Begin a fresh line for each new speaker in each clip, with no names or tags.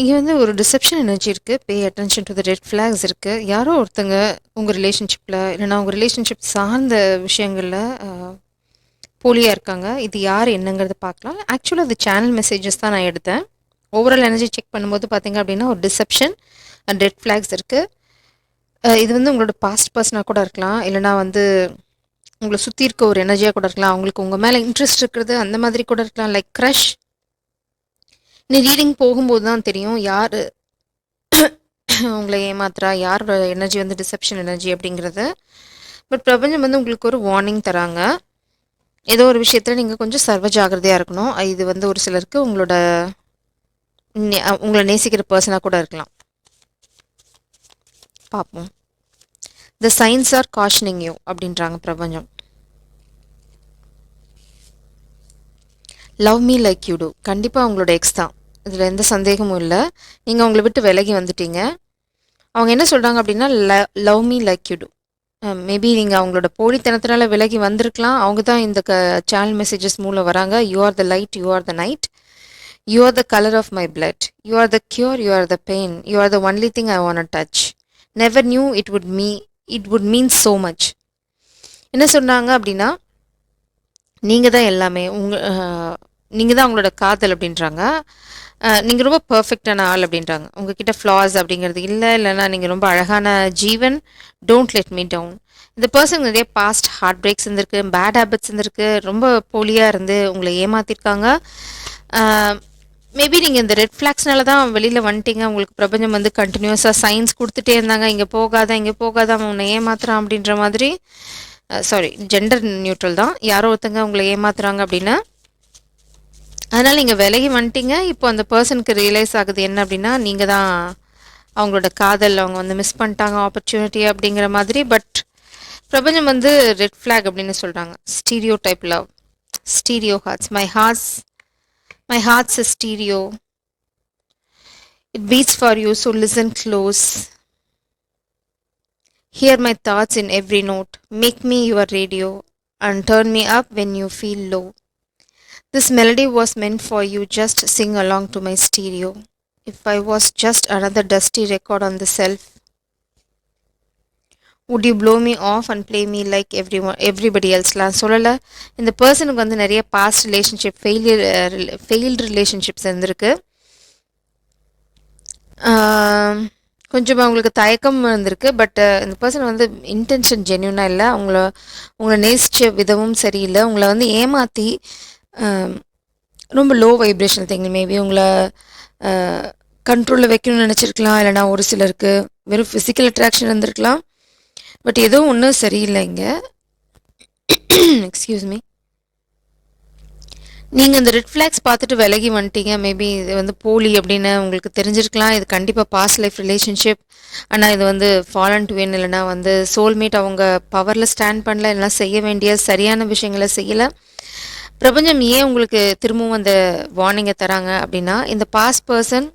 இங்க வந்து ஒரு டிசெப்ஷன் எனர்ஜி இருக்கு. Pay attention to the red flags இருக்கு. யாரோ ஒருத்தங்க உங்க ரிலேஷன்ஷிப்ல இல்லன்னா உங்க ரிலேஷன்ஷிப் சார்ந்த விஷயங்கள்ல போலியா இருக்காங்க. இது யார் என்னங்கிறத பார்க்கலாம். ஆக்சுவலா அது சேனல் மெசேஜஸ் தான் நான் எடுத்தேன். ஓவரால் எனர்ஜி செக் பண்ணும்போது பார்த்தீங்க அப்படின்னா, ஒரு டிசெப்ஷன் அண்ட் ரெட் ஃபிளாக்ஸ் இருக்கு. இது வந்து உங்களோட பாஸ்ட் பர்சனா கூட இருக்கலாம். இல்லன்னா வந்து உங்கள சுத்தி இருக்க ஒரு எனர்ஜியா கூட இருக்கலாம். அவங்களுக்கு உங்க மேல இன்ட்ரெஸ்ட் இருக்கிறது அந்த மாதிரி கூட இருக்கலாம். Like crush. நீ ரீடிங் போகும்போது தான் தெரியும் யாரு உங்களை ஏமாத்துறா, யாரோட எனர்ஜி வந்து டிசெப்ஷன் எனர்ஜி அப்படிங்கிறது. பட் பிரபஞ்சம் வந்து உங்களுக்கு ஒரு வார்னிங் தராங்க. ஏதோ ஒரு விஷயத்துல நீங்க கொஞ்சம் சர்வ ஜாக்கிரதையா இருக்கணும். இது வந்து ஒரு சிலருக்கு உங்களை நேசிக்கிற பர்சனா கூட இருக்கலாம். பார்ப்போம். The signs are cautioning you அப்படின்றாங்க பிரபஞ்சம். Love me like you do. கண்டிப்பாக உங்களோட எக்ஸ் தான், இதில் எந்த சந்தேகமும் இல்லை. நீங்கள் அவங்கள விட்டு விலகி வந்துட்டீங்க. அவங்க என்ன சொல்கிறாங்க அப்படின்னா, love me like you do. Maybe நீங்கள் அவங்களோட போலித்தனத்தினால விலகி வந்திருக்கலாம். அவங்க தான் இந்த சேனல் மெசேஜஸ் மூலம் வராங்க. You are the light, you are the night, you are the colour of my blood, you are the cure, you are the pain, you are the only thing I want touch. Never knew it would mean so much. என்ன சொன்னாங்க அப்படின்னா, நீங்கள் தான் எல்லாமே, நீங்கள் தான் அவங்களோட காதல் அப்படின்றாங்க. நீங்கள் ரொம்ப பர்ஃபெக்டான ஆள் அப்படின்றாங்க. உங்ககிட்ட ஃப்ளாஸ் அப்படிங்கிறது இல்லை, இல்லைன்னா நீங்கள் ரொம்ப அழகான ஜீவன். Don't let me down. இந்த பர்சன் நிறைய பாஸ்ட் ஹார்ட் பிரேக்ஸ் இருந்திருக்கு, பேட் ஹேபிட்ஸ் இருந்திருக்கு, ரொம்ப போலியாக இருந்து உங்களை ஏமாத்திருக்காங்க. மேபி நீங்கள் இந்த ரெட் ஃப்ளாக்ஸ்னால தான் வெளியில் வந்துட்டீங்க. உங்களுக்கு பிரபஞ்சம் வந்து கண்டினியூஸாக சைன்ஸ் கொடுத்துட்டே இருந்தாங்க, இங்கே போகாத இங்கே போகாத, அவன் உன்னை ஏமாத்துறான் அப்படின்ற மாதிரி. சாரி, ஜெண்டர் நியூட்ரல் தான். யாரோ ஒருத்தங்க உங்களை ஏமாத்துறாங்க அப்படின்னா, அதனால் நீங்கள் விலகி வந்துட்டீங்க. இப்போ அந்த பர்சனுக்கு ரியலைஸ் ஆகுது என்ன அப்படின்னா, நீங்கள் தான் அவங்களோட காதல், அவங்க வந்து மிஸ் பண்ணிட்டாங்க ஆப்பர்ச்சுனிட்டி அப்படிங்கிற மாதிரி. பட் பிரபஞ்சம் வந்து ரெட் ஃப்ளாக் அப்படின்னு சொல்கிறாங்க. Stereo type love, stereo hearts. My hearts is stereo, it beads for you, so listen close. Hear my thoughts in every note. Make me your radio and turn me up when you feel low. This melody was meant for you, just sing along to my stereo. If I was just another dusty record on the shelf, would you blow me off and play me like everybody else? நான் சொல்லலை, இந்த பர்சனுக்கு வந்து நிறைய past relationship failed relationships இருந்திருக்கு. கொஞ்சம் அவங்களுக்கு தயக்கம் இருந்திருக்கு. பட் இந்த பர்சன் வந்து இன்டென்ஷன் ஜென்யூனாக இல்லை. உங்களை நேசித்த விதமும் சரியில்லை. உங்களை வந்து ஏமாற்றி ரொம்ப லோ வைப்ரேஷனல் திங். மேபி உங்களை கண்ட்ரோலில் வைக்கணும்னு நினச்சிருக்கலாம். இல்லைனா ஒரு சிலருக்கு வெறும் ஃபிசிக்கல் அட்ராக்ஷன் இருந்திருக்கலாம். பட் ஏதோ ஒன்றும் சரியில்லை இங்கே. Excuse me. நீங்கள் இந்த ரெட் ஃப்ளாக்ஸ் பார்த்துட்டு விலகி வந்துட்டீங்க. மேபி இது வந்து போலி அப்படின்னு உங்களுக்கு தெரிஞ்சிருக்கலாம். இது கண்டிப்பாக பாஸ்ட் லைஃப் ரிலேஷன்ஷிப். ஆனால் இது வந்து ஃபாலன் டு வின், இல்லைனா வந்து சோல்மேட் அவங்க பவரில் ஸ்டாண்ட் பண்ணல, இல்லைனா செய்ய வேண்டிய சரியான விஷயங்களை செய்யலை. பிரபஞ்சம் ஏன் உங்களுக்கு திரும்பவும் அந்த வார்னிங்கை தராங்க அப்படின்னா, இந்த பாஸ்ட் பர்சன்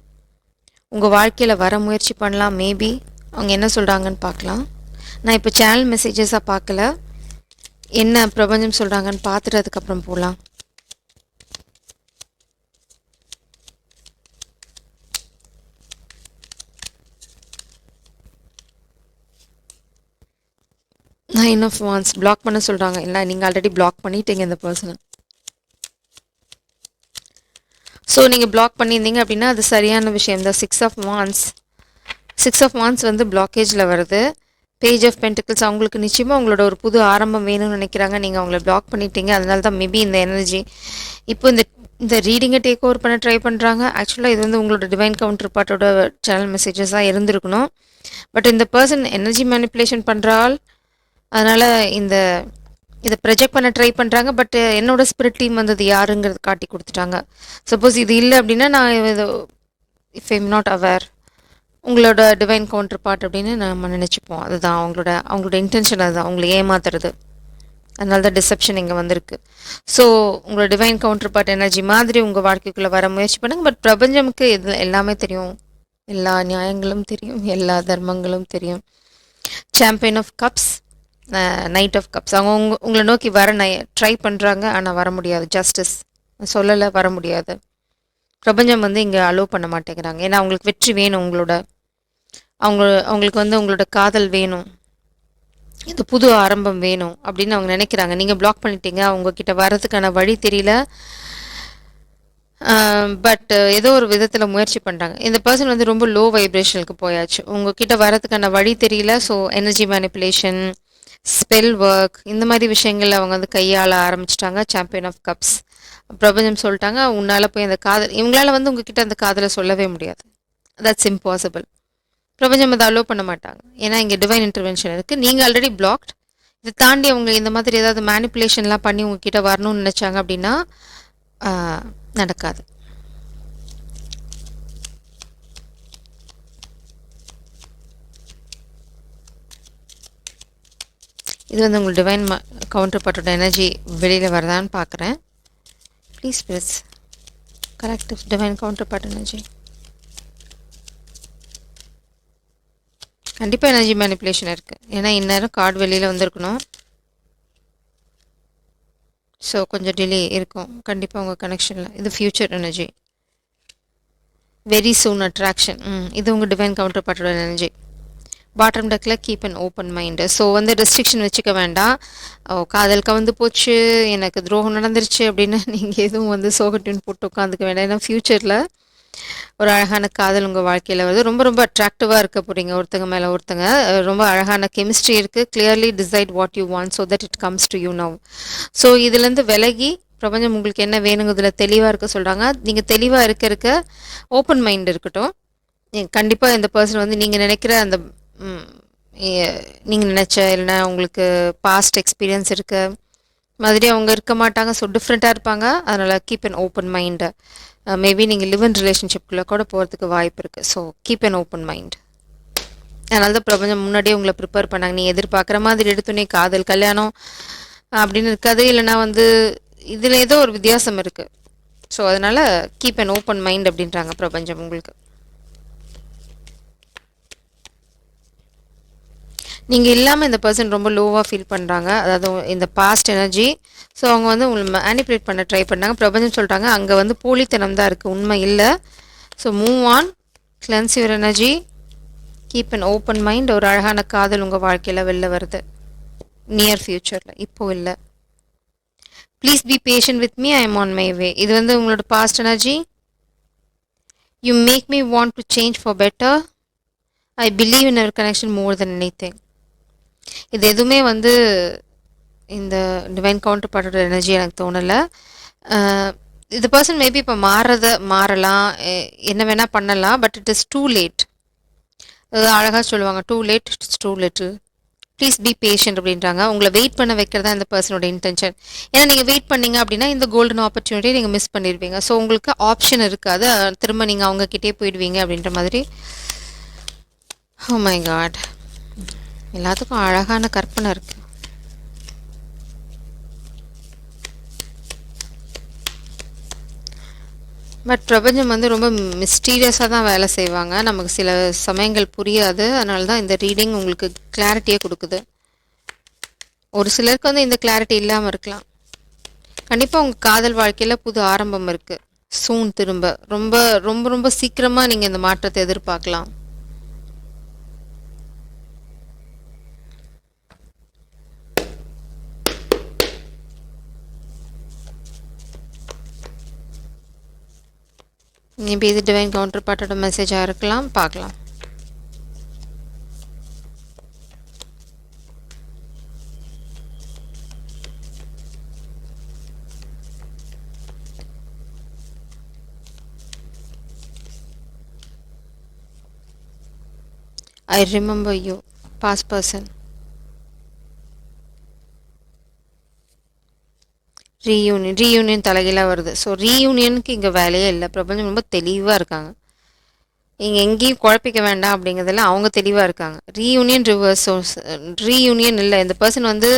உங்கள் வாழ்க்கையில் வர முயற்சி பண்ணலாம். மேபி அவங்க என்ன சொல்கிறாங்கன்னு பார்க்கலாம். நான் இப்போ சேனல் மெசேஜஸாக பார்க்கல, என்ன பிரபஞ்சம் சொல்கிறாங்கன்னு பார்த்துட்டு அதுக்கப்புறம் போகலாம். நைன் ஆஃப் வான்ஸ் பிளாக் பண்ண சொல்கிறாங்க. இல்லை, நீங்கள் ஆல்ரெடி பிளாக் பண்ணிட்டீங்க இந்த பர்சனை. ஸோ நீங்கள் பிளாக் பண்ணியிருந்தீங்க அப்படின்னா அது சரியான விஷயம் தான். சிக்ஸ் ஆஃப் வான்ஸ் வந்து பிளாக்கேஜில் வருது. பேஜ் ஆஃப் பென்டிகிள்ஸ் அவங்களுக்கு நிச்சயமாக உங்களோட ஒரு புது ஆரம்பம் வேணும்னு நினைக்கிறாங்க. நீங்கள் அவங்கள பிளாக் பண்ணிட்டீங்க. அதனால தான் மேபி இந்த எனர்ஜி இப்போ இந்த ரீடிங்கை டேக் ஓவர் பண்ண ட்ரை பண்ணுறாங்க. ஆக்சுவலாக இது வந்து உங்களோட டிவைன் கவுண்டர் பார்ட்டோட சேனல் மெசேஜஸாக இருந்திருக்கணும். பட் இந்த பர்சன் எனர்ஜி மேனிப்புலேஷன் பண்ணுறால், அதனால் இதை ப்ரொஜெக்ட் பண்ண ட்ரை பண்ணுறாங்க. பட் என்னோட ஸ்பிரிட் டீம் வந்து அது யாருங்கிறது காட்டி கொடுத்துட்டாங்க. சப்போஸ் இது இல்லை அப்படின்னா நான் இது இஃப் ஐம் நாட் அவேர், உங்களோட டிவைன் கவுண்டர் பார்ட் அப்படின்னு நம்ம நினச்சிப்போம். அதுதான் அவங்களோட இன்டென்ஷன், அதுதான் அவங்களை ஏமாத்துறது. அதனால தான் டிசெப்ஷன் இங்கே வந்திருக்கு. ஸோ உங்களோட டிவைன் கவுண்டர் பார்ட் எனர்ஜி மாதிரி உங்கள் வாழ்க்கைக்குள்ளே வர முயற்சி பண்ணுங்க. பட் பிரபஞ்சமுக்கு இது எல்லாமே தெரியும், எல்லா நியாயங்களும் தெரியும், எல்லா தர்மங்களும் தெரியும். Champion of cups, knight of cups. அவங்க உங்களை நோக்கி வர ட்ரை பண்ணுறாங்க, ஆனால் வர முடியாது. ஜஸ்டிஸ் சொல்லலை, வர முடியாது. பிரபஞ்சம் வந்து இங்கே அலோவ் பண்ண மாட்டேங்கிறாங்க. ஏன்னா அவங்களுக்கு வெற்றி வேணும், அவங்களுக்கு வந்து உங்களோட காதல் வேணும், இது புது ஆரம்பம் வேணும் அப்படின்னு அவங்க நினைக்கிறாங்க. நீங்கள் பிளாக் பண்ணிட்டீங்க, அவங்கக்கிட்ட வர்றதுக்கான வழி தெரியல. பட் ஏதோ ஒரு விதத்தில் முயற்சி பண்ணுறாங்க. இந்த பர்சன் வந்து ரொம்ப லோ வைப்ரேஷனுக்கு போயாச்சு, உங்ககிட்ட வரதுக்கான வழி தெரியல. So energy manipulation, spell work, இந்த மாதிரி விஷயங்கள் அவங்க வந்து கையாள ஆரம்பிச்சிட்டாங்க. Champion of cups. பிரபஞ்சம் சொல்லிட்டாங்க, உன்னால் போய் அந்த காதல், இவங்களால வந்து உங்ககிட்ட அந்த காதலை சொல்லவே முடியாது. That's impossible. பிரபஞ்சம் அதை அலோவ் பண்ண மாட்டாங்க. ஏன்னா இங்கே டிவைன் இன்டர்வென்ஷன் இருக்குது. நீங்கள் ஆல்ரெடி பிளாக்ட். இதை தாண்டி அவங்க இந்த மாதிரி ஏதாவது மேனிப்புலேஷன்லாம் பண்ணி உங்ககிட்ட வரணும்னு நினச்சாங்க அப்படின்னா நடக்காது. இது வந்து உங்களுக்கு டிவைன் கவுண்டர் பார்ட்டோட எனர்ஜி வெளியில் வரதான்னு பார்க்குறேன். Please please correct divine counterpart energy. கண்டிப்பாக எனர்ஜி மேனிப்புலேஷன் இருக்குது. ஏன்னா இந்நேரம் கார்டு வெளியில் வந்திருக்கணும். ஸோ கொஞ்சம் டிலே இருக்கும் கண்டிப்பாக உங்கள் கனெக்ஷனில். இது future energy. Very soon attraction. இது உங்கள் டிவைன் கவுண்டர் பார்ட்டோட எனர்ஜி. பாட்டம் டெக்கில் keep an open mind. So வந்து ரெஸ்ட்ரிக்ஷன் வச்சுக்க வேண்டாம். காதல் கவுந்து போச்சு, எனக்கு துரோகம் நடந்துருச்சு அப்படின்னு நீங்கள் எதுவும் வந்து சோகட்டின் போட்டு உட்காந்துக்க வேண்டாம். ஏன்னா ஃப்யூச்சரில் ஒரு அழகான காதல் உங்கள் வாழ்க்கையில் வருது. ரொம்ப ரொம்ப அட்ராக்டிவாக இருக்க போகிறீங்க ஒருத்தங்க மேலே ஒருத்தங்க. ரொம்ப அழகான கெமிஸ்ட்ரி இருக்குது. Clearly decide what you want so that it comes to you now. So இதுலேருந்து விலகி பிரபஞ்சம் உங்களுக்கு என்ன வேணுங்கிறதுல தெளிவாக இருக்க சொல்கிறாங்க. நீங்கள் தெளிவாக இருக்க ஓப்பன் மைண்ட் இருக்கட்டும். கண்டிப்பாக இந்த பர்சன் வந்து நீங்கள் நினைக்கிற அந்த நீங்கள் நினச்ச இல்லைன்னா உங்களுக்கு பாஸ்ட் எக்ஸ்பீரியன்ஸ் இருக்க மாதிரி அவங்க இருக்க மாட்டாங்க. ஸோ டிஃப்ரெண்ட்டாக இருப்பாங்க. அதனால் keep an open mind. Maybe நீங்கள் லிவ் இன் ரிலேஷன்ஷிப்குள்ளே கூட போகிறதுக்கு வாய்ப்பு இருக்குது. So keep an open mind. அதனால தான் பிரபஞ்சம் முன்னாடியே உங்களை ப்ரிப்பேர் பண்ணாங்க. நீ எதிர்பார்க்குற மாதிரி எடுத்துனே காதல் கல்யாணம் அப்படின்னு இருக்காது. இல்லைனா வந்து இதில் ஏதோ ஒரு வித்தியாசம் இருக்குது. ஸோ அதனால் கீப் அன் ஓப்பன் மைண்ட் அப்படின்றாங்க பிரபஞ்சம் உங்களுக்கு. நீங்கள் இல்லாமல் இந்த பர்சன் ரொம்ப லோவாக ஃபீல் பண்ணுறாங்க, அதாவது இந்த பாஸ்ட் எனர்ஜி. ஸோ அவங்க வந்து உங்களை மேனிப்புலேட் பண்ண ட்ரை பண்ணாங்க. பிரபஞ்சம் சொல்கிறாங்க அங்கே வந்து போலித்தனம் தான் இருக்குது, உண்மை இல்லை. So move on, cleanse your energy, keep an open mind. ஒரு அழகான காதல் உங்கள் வாழ்க்கையில் வெளில வருது நியர் ஃப்யூச்சரில், இப்போது இல்லை. Please be patient with me, I am on my way. இது வந்து உங்களோட past energy. You make me want to change for better. I believe in our connection more than anything. இது எதுவுமே வந்து இந்த டிவைன் கவுண்டர் பார்ட்டோட எனர்ஜி எனக்கு தோணலை. இந்த பர்சன் மேபி இப்போ மாறலாம், என்ன வேணால் பண்ணலாம். But it is too late. அழகாக சொல்லுவாங்க, too late it's too little. Please be patient அப்படின்றாங்க. உங்களை வெயிட் பண்ண வைக்கிறதா இந்த பர்சனோட இன்டென்ஷன். ஏன்னா நீங்கள் வெயிட் பண்ணீங்க அப்படின்னா இந்த கோல்டன் ஆப்பர்ச்சுனிட்டி நீங்கள் மிஸ் பண்ணிடுவீங்க. ஸோ உங்களுக்கு ஆப்ஷன் இருக்காது, திரும்ப நீங்கள் அவங்கக்கிட்டே போயிடுவீங்க அப்படின்ற மாதிரி. ஓ மை காட், எல்லாத்துக்கும் அழகான கற்பனை இருக்கு. பட் பிரபஞ்சம் வந்து ரொம்ப மிஸ்டீரியஸாக தான் வேலை செய்வாங்க. நமக்கு சில சமயங்கள் புரியாது. அதனால தான் இந்த ரீடிங் உங்களுக்கு கிளாரிட்டியே கொடுக்குது. ஒரு சிலருக்கு வந்து இந்த கிளாரிட்டி இல்லாமல் இருக்கலாம். கண்டிப்பாக உங்கள் காதல் வாழ்க்கையில் புது ஆரம்பம் இருக்குது. சூன் திரும்ப ரொம்ப ரொம்ப ரொம்ப சீக்கிரமாக நீங்கள் இந்த மாற்றத்தை எதிர்பார்க்கலாம். மேபி இது டிவைன் கவுண்டர் பார்ட்டோட மெசேஜாக இருக்கலாம், பார்க்கலாம். I remember you, past person. Reunion தலைகீழாக வருது. ஸோ ரீயூனியனுக்கு இங்கே வேலையே இல்லை. பிரபஞ்சம் ரொம்ப தெளிவாக இருக்காங்க. இங்கே எங்கேயும் குழப்பிக்க வேண்டாம் அப்படிங்கிறதுல அவங்க தெளிவாக இருக்காங்க. Reunion reverse. ரீயூனியன் இல்லை, இந்த பர்சன் வந்து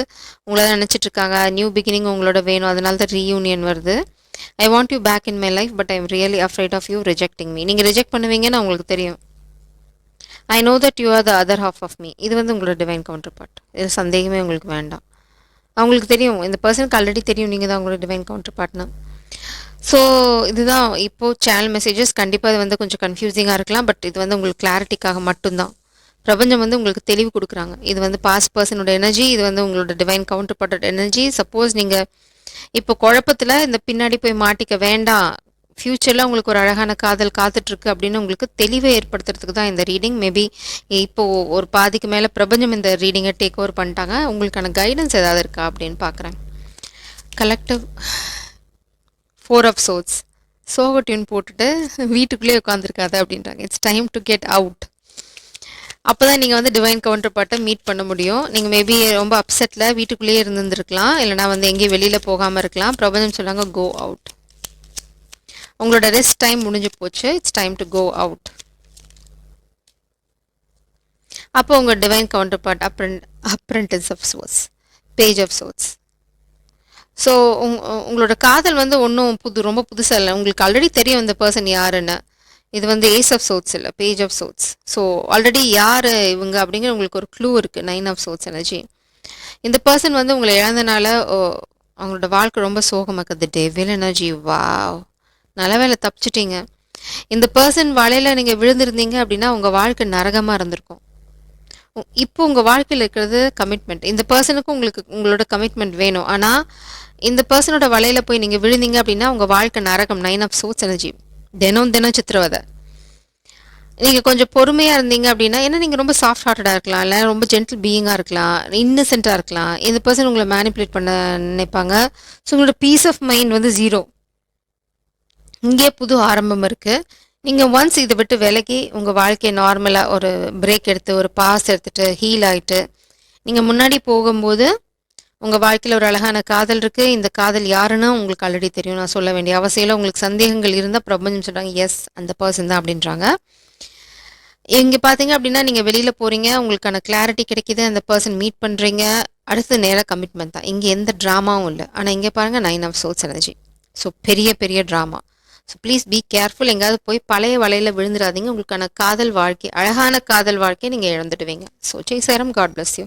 உங்களை தான் நினச்சிட்ருக்காங்க. நியூ பிகினிங் உங்களோட வேணும், அதனால தான் ரீயூனியன் வருது. I want you back in my life but I am really afraid of you rejecting me. நீங்கள் ரிஜெக்ட் பண்ணுவீங்கன்னு அவங்களுக்கு தெரியும். I know that you are the other half of me. இது வந்து உங்களோட டிவைன் கவுண்டர் பார்ட். இது சந்தேகமே உங்களுக்கு வேண்டாம். அவங்களுக்கு தெரியும், இந்த பர்சனுக்கு ஆல்ரெடி தெரியும் நீங்கள் தான் அவங்களோட டிவைன் கவுண்டர் பார்ட்னர். ஸோ இதுதான் இப்போது சேனல் மெசேஜஸ். கண்டிப்பாக இது வந்து கொஞ்சம் கன்ஃபியூசிங்காக இருக்கலாம், பட் இது வந்து உங்களுக்கு கிளாரிட்டிக்காக மட்டும்தான். பிரபஞ்சம் வந்து உங்களுக்கு தெளிவு கொடுக்குறாங்க. இது வந்து பாஸ்ட் பர்சனோட எனர்ஜி, இது வந்து உங்களோட டிவைன் கவுண்டர் பார்ட்டோட எனர்ஜி. சப்போஸ் நீங்கள் இப்போ குழப்பத்தில் இந்த பின்னாடி போய் மாட்டிக்க வேண்டாம், ஃப்யூச்சரில் உங்களுக்கு ஒரு அழகான காதல் காத்துட்ருக்கு அப்படின்னு உங்களுக்கு தெளிவை ஏற்படுத்துறதுக்கு தான் இந்த ரீடிங். மேபி இப்போது ஒரு பாதிக்கு மேலே பிரபஞ்சம் இந்த ரீடிங்கை டேக் ஓவர் பண்ணிட்டாங்க. உங்களுக்கான கைடன்ஸ் ஏதாவது இருக்கா அப்படின்னு பார்க்குறேன். Collective 4 of சோட்ஸ். சோக டியூன் போட்டுட்டு வீட்டுக்குள்ளேயே உட்காந்துருக்காது அப்படின்றாங்க. It's time to get out. அப்போ தான் நீங்கள் வந்து டிவைன் கவுண்டர் பார்ட்டை மீட் பண்ண முடியும். நீங்கள் மேபி ரொம்ப அப்செட்டில் வீட்டுக்குள்ளேயே இருந்துருக்கலாம், இல்லைனா வந்து எங்கேயும் வெளியில் போகாமல் இருக்கலாம். பிரபஞ்சம் சொன்னாங்க கோ அவுட். உங்களோட ரெஸ்ட் டைம் முடிஞ்சு போச்சு. It's time to go out. அப்போ உங்கள் divine counterpart apprentice of source, page of source. So உங்களோட காதல் வந்து ஒன்றும் ரொம்ப புதுசாக இல்லை. உங்களுக்கு ஆல்ரெடி தெரியும் இந்த பர்சன் யாருன்னு. இது வந்து ஏஸ் ஆஃப் சோட்ஸ் இல்லை, page of swords. So already யார் இவங்க அப்படிங்கிற உங்களுக்கு ஒரு க்ளூ இருக்குது. 9 ஆஃப் சோட்ஸ் எனர்ஜி. இந்த பர்சன் வந்து உங்களை இழந்தனால அவங்களோட வாழ்க்கை ரொம்ப சோகமாக்குது. Devil energy. வாவ், நல்ல வேலை தப்பிச்சிட்டிங்க. இந்த பர்சன் வலையில் நீங்கள் விழுந்திருந்தீங்க அப்படின்னா உங்கள் வாழ்க்கை நரகமாக இருந்திருக்கும். இப்போ உங்கள் வாழ்க்கையில் இருக்கிறது கமிட்மெண்ட். இந்த பர்சனுக்கும் உங்களோட கமிட்மெண்ட் வேணும். ஆனால் இந்த பர்சனோட வலையில் போய் நீங்கள் விழுந்தீங்க அப்படின்னா உங்கள் வாழ்க்கை நரகம். 9 ஆஃப் சோட்ஸ் எனர்ஜி. தினம் சித்திரவதை. நீங்கள் கொஞ்சம் பொறுமையாக இருந்தீங்க அப்படின்னா, ஏன்னா நீங்கள் ரொம்ப சாஃப்ட் ஹார்ட்டடாக இருக்கலாம், இல்லை ரொம்ப ஜென்டில் பீயிங்காக இருக்கலாம், இன்னசென்ட்டாக இருக்கலாம். இந்த பர்சன் உங்களை மேனிப்புலேட் பண்ண நினைப்பாங்க. ஸோ உங்களோட பீஸ் ஆஃப் மைண்ட் வந்து 0. இங்கே புது ஆரம்பம் இருக்குது. நீங்கள் ஒன்ஸ் இதை விட்டு விலகி உங்கள் வாழ்க்கையை நார்மலாக ஒரு பிரேக் எடுத்து ஒரு பாஸ் எடுத்துகிட்டு ஹீல் ஆகிட்டு நீங்கள் முன்னாடி போகும்போது உங்கள் வாழ்க்கையில் ஒரு அழகான காதல் இருக்குது. இந்த காதல் யாருன்னு உங்களுக்கு ஆல்ரெடி தெரியும். நான் சொல்ல வேண்டிய அவசியம். உங்களுக்கு சந்தேகங்கள் இருந்தால் பிரபஞ்சம் சொல்கிறாங்க எஸ் அந்த பர்சன் தான் அப்படின்றாங்க. இங்கே பார்த்தீங்க அப்படின்னா நீங்கள் வெளியில் போகிறீங்க, உங்களுக்கான கிளாரிட்டி கிடைக்கிது, அந்த பர்சன் மீட் பண்ணுறீங்க, அடுத்து நேராக கமிட்மெண்ட் தான். இங்கே எந்த ட்ராமாவும் இல்லை. ஆனால் இங்கே பாருங்கள் 9 ஆஃப் சோர்ஸ் எனர்ஜி. ஸோ பெரிய drama. So please be careful. எங்கேயாவது போய் பழைய வலையில் விழுந்துடாதீங்க. உங்களுக்கான காதல் வாழ்க்கை, அழகான காதல் வாழ்க்கையை நீங்கள் இழந்துடுவீங்க. ஸோ ஜெய் சாரம், காட் பிளஸ் யூ.